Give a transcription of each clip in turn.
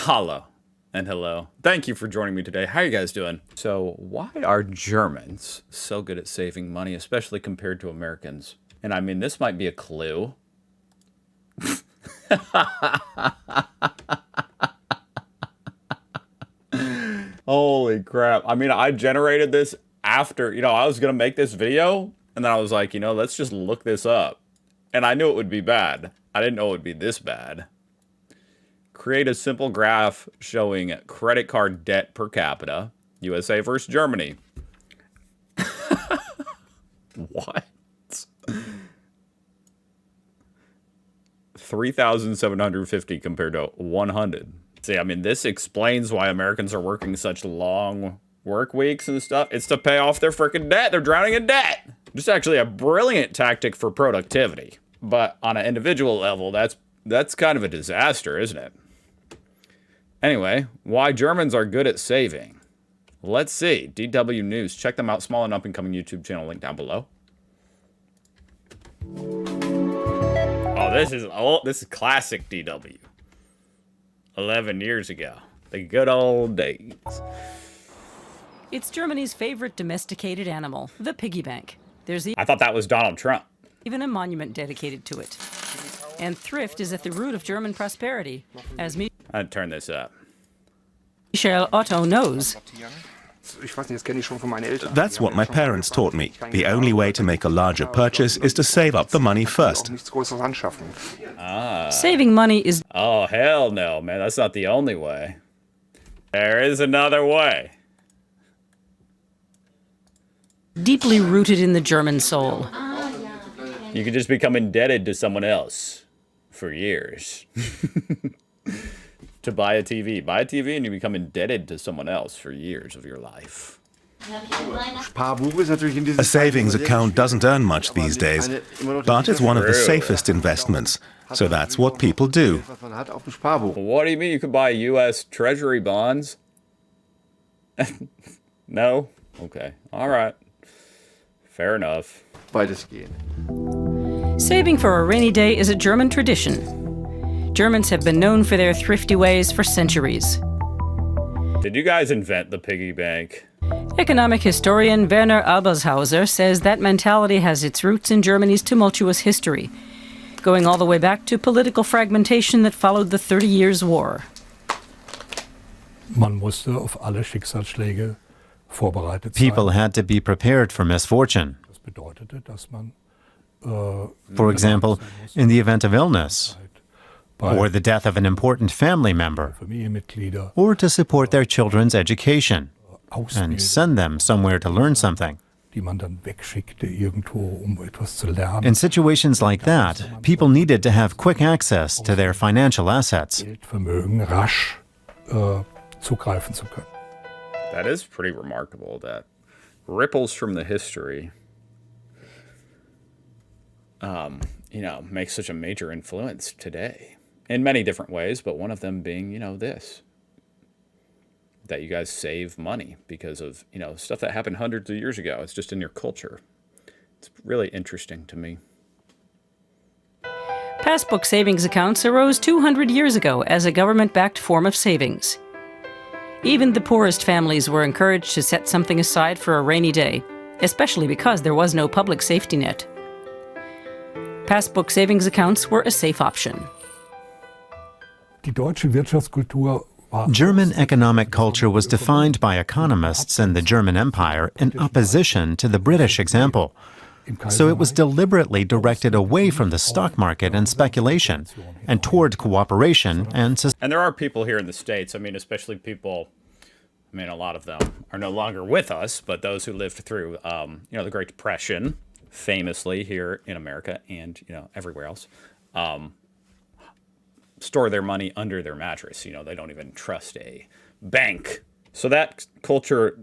Mahalo and hello. Thank you for joining me today. How are you guys doing? So why are Germans so good at saving money, especially compared to Americans? And I mean, this might be a clue. Holy crap. I mean, I generated this after, I was going to make this video. And then I was like, let's just look this up. And I knew it would be bad. I didn't know it would be this bad. Create a simple graph showing credit card debt per capita, USA versus Germany. What? 3,750 compared to 100. See, I mean, this explains why Americans are working such long work weeks and stuff. It's to pay off their freaking debt. They're drowning in debt. Just actually a brilliant tactic for productivity. But on an individual level, that's kind of a disaster, isn't it? Anyway, why Germans are good at saving. Let's see. DW News. Check them out. Small and up-and-coming YouTube channel. Link down below. Oh, this is classic DW. 11 years ago. The good old days. It's Germany's favorite domesticated animal, the piggy bank. I thought that was Donald Trump. Even a monument dedicated to it. And thrift is at the root of German prosperity, as I'd turn this up. Michel Otto knows. That's what my parents taught me. The only way to make a larger purchase is to save up the money first. Saving money is... Oh, hell no, man. That's not the only way. There is another way. deeply rooted in the German soul. You could just become indebted to someone else for years. To buy a TV. Buy a TV and you become indebted to someone else for years of your life. A savings account doesn't earn much these days, but it's one of the safest investments. So that's what people do. What do you mean you could buy U.S. Treasury bonds? No? Okay. All right. Fair enough. Saving for a rainy day is a German tradition. Germans have been known for their thrifty ways for centuries. Did you guys invent the piggy bank? Economic historian Werner Albershauser says that mentality has its roots in Germany's tumultuous history, going all the way back to political fragmentation that followed the 30 Years' War. People had to be prepared for misfortune. For example, in the event of illness, or the death of an important family member, or to support their children's education, and send them somewhere to learn something. In situations like that, people needed to have quick access to their financial assets. That is pretty remarkable, that ripples from the history, make such a major influence today. In many different ways, but one of them being, this. That you guys save money because of, stuff that happened hundreds of years ago. It's just in your culture. It's really interesting to me. Passbook savings accounts arose 200 years ago as a government-backed form of savings. Even the poorest families were encouraged to set something aside for a rainy day, especially because there was no public safety net. Passbook savings accounts were a safe option. German economic culture was defined by economists in the German Empire in opposition to the British example. So it was deliberately directed away from the stock market and speculation and toward cooperation and... And there are people here in the States, especially people, a lot of them are no longer with us, but those who lived through, the Great Depression, famously here in America and, everywhere else, store their money under their mattress. They don't even trust a bank. So that culture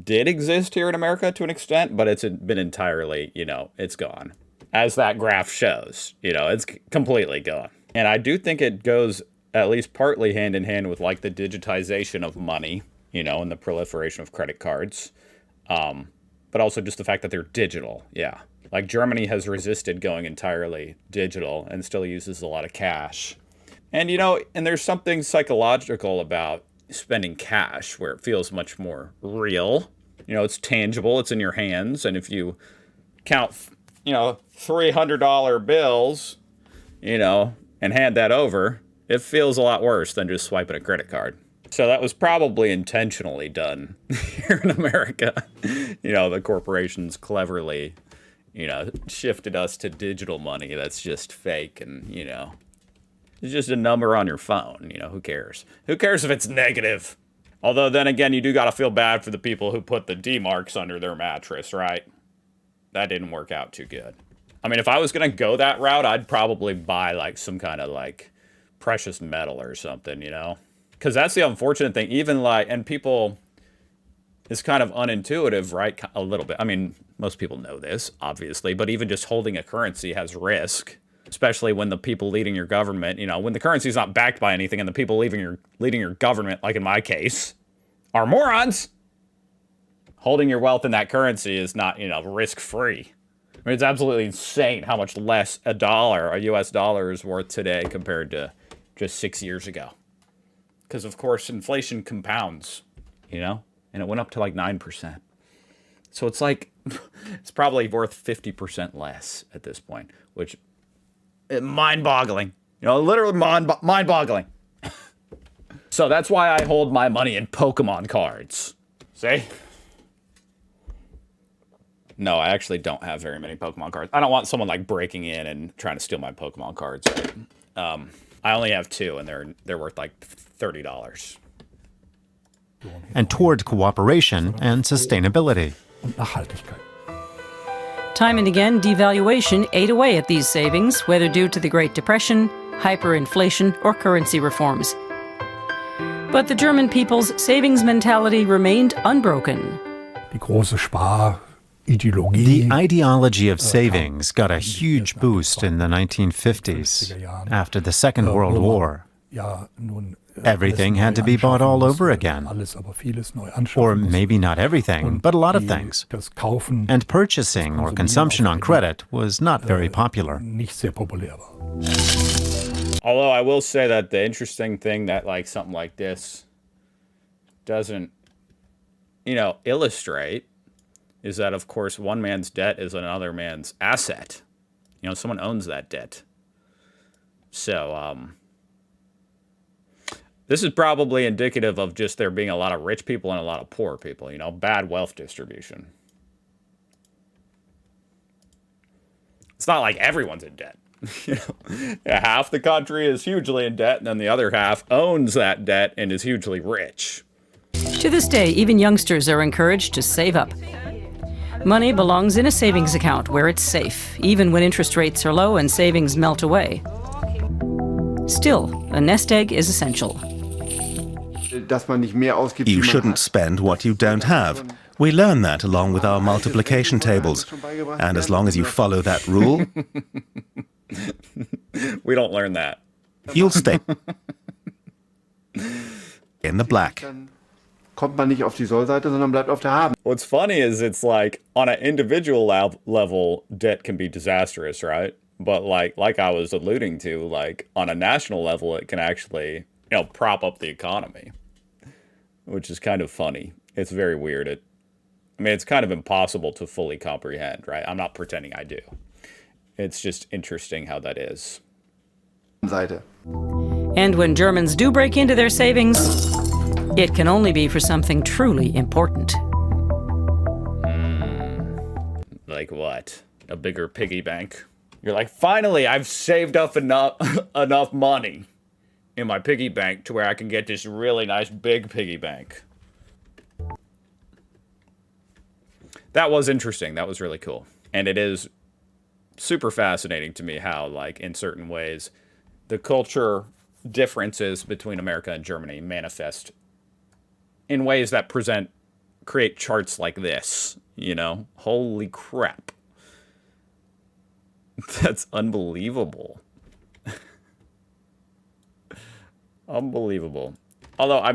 did exist here in America to an extent, but it's been entirely, it's gone. As that graph shows, it's completely gone. And I do think it goes at least partly hand in hand with like the digitization of money, and the proliferation of credit cards. But also just the fact that they're digital. Yeah. Like Germany has resisted going entirely digital and still uses a lot of cash. And, and there's something psychological about spending cash where it feels much more real. It's tangible, it's in your hands. And if you count, $300 bills, and hand that over, it feels a lot worse than just swiping a credit card. So that was probably intentionally done here in America. The corporations cleverly, shifted us to digital money that's just fake and, it's just a number on your phone. Who cares? Who cares if it's negative? Although then again, you do got to feel bad for the people who put the D marks under their mattress, right? That didn't work out too good. I mean, if I was going to go that route, I'd probably buy like some kind of like precious metal or something, Because that's the unfortunate thing. Even and people, it's kind of unintuitive, right? A little bit. I mean, most people know this, obviously, but even just holding a currency has risk. Especially when the people leading your government, when the currency is not backed by anything and the people leading your government, like in my case, are morons. Holding your wealth in that currency is not, risk-free. I mean, it's absolutely insane how much less a US dollar is worth today compared to just 6 years ago. Because, of course, inflation compounds, and it went up to like 9%. So it's like, it's probably worth 50% less at this point, which... mind-boggling. Literally mind-boggling. So that's why I hold my money in Pokemon cards. See? No, I actually don't have very many Pokemon cards. I don't want someone like breaking in and trying to steal my Pokemon cards. Right? I only have 2, and they're worth like $30. And toward cooperation and sustainability. Time and again, devaluation ate away at these savings, whether due to the Great Depression, hyperinflation, or currency reforms. But the German people's savings mentality remained unbroken. The ideology of savings got a huge boost in the 1950s, after the Second World War. Everything had to be bought all over again. Or maybe not everything, but a lot of things. And purchasing or consumption on credit was not very popular. Although I will say that the interesting thing that like something like this doesn't, illustrate is that, of course, one man's debt is another man's asset. Someone owns that debt. So, this is probably indicative of just there being a lot of rich people and a lot of poor people, bad wealth distribution. It's not like everyone's in debt. Half the country is hugely in debt, and then the other half owns that debt and is hugely rich. To this day, even youngsters are encouraged to save up. Money belongs in a savings account where it's safe, even when interest rates are low and savings melt away. Still, a nest egg is essential. You shouldn't spend what you don't have. We learn that along with our multiplication tables. And as long as you follow that rule, we don't learn that. You'll stay in the black. What's funny is it's like on an individual level, debt can be disastrous, right? But like I was alluding to, like on a national level, it can actually, prop up the economy, which is kind of funny. It's very weird. It's kind of impossible to fully comprehend, right? I'm not pretending I do. It's just interesting how that is. And when Germans do break into their savings, it can only be for something truly important. Like what? A bigger piggy bank? You're like, finally, I've saved up enough money in my piggy bank to where I can get this really nice big piggy bank. That was interesting. That was really cool. And it is super fascinating to me how, like, in certain ways, the culture differences between America and Germany manifest in ways that create charts like this, Holy crap. That's unbelievable. Unbelievable. Although, I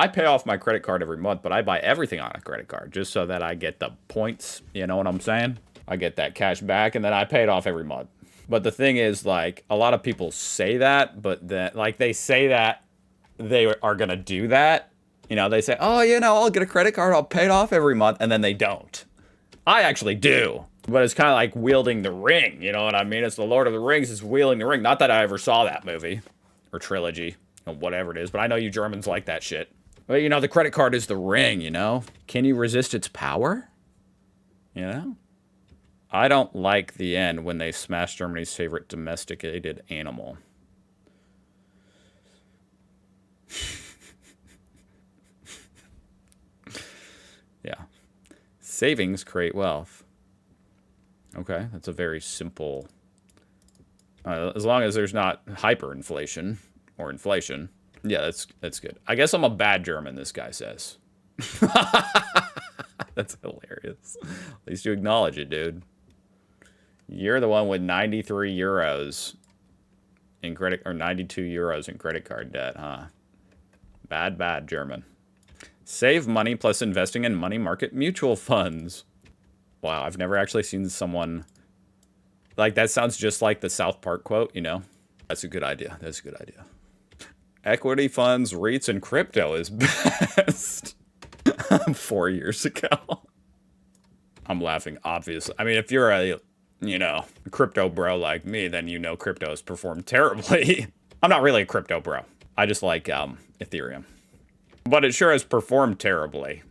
pay off my credit card every month, but I buy everything on a credit card just so that I get the points. You know what I'm saying? I get that cash back, and then I pay it off every month. But the thing is, like, a lot of people say that, but then, like, they say that they are going to do that. You know, they say, oh, you know, I'll get a credit card, I'll pay it off every month, and then they don't. I actually do. But it's kind of like wielding the ring, you know what I mean? It's the Lord of the Rings is wielding the ring. Not that I ever saw that movie or trilogy or whatever it is, but I know you Germans like that shit. But, you know, the credit card is the ring, you know? Can you resist its power? You know? I don't like the end when they smash Germany's favorite domesticated animal. Yeah. Savings create wealth. Okay, that's a very simple... as long as there's not hyperinflation or inflation. Yeah, that's good. I guess I'm a bad German, this guy says. That's hilarious. At least you acknowledge it, dude. You're the one with 93 euros in credit, or 92 euros in credit card debt, huh? Bad German. Save money plus investing in money market mutual funds. Wow, I've never actually seen someone... Like, that sounds just like the South Park quote, you know? That's a good idea. That's a good idea. Equity funds, REITs, and crypto is best. 4 years ago. I'm laughing, obviously. I mean, if you're a, you know, crypto bro like me, then you know crypto has performed terribly. I'm not really a crypto bro. I just like Ethereum. But it sure has performed terribly.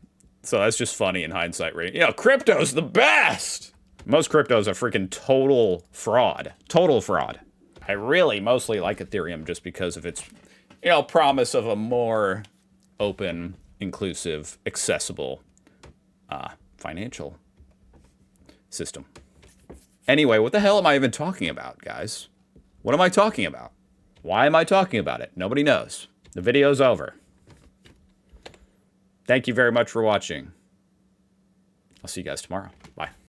So that's just funny in hindsight, right? You know, crypto's the best! Most cryptos are freaking total fraud. Total fraud. I really mostly like Ethereum just because of its, you know, promise of a more open, inclusive, accessible financial system. Anyway, what the hell am I even talking about, guys? What am I talking about? Why am I talking about it? Nobody knows. The video's over. Thank you very much for watching. I'll see you guys tomorrow. Bye.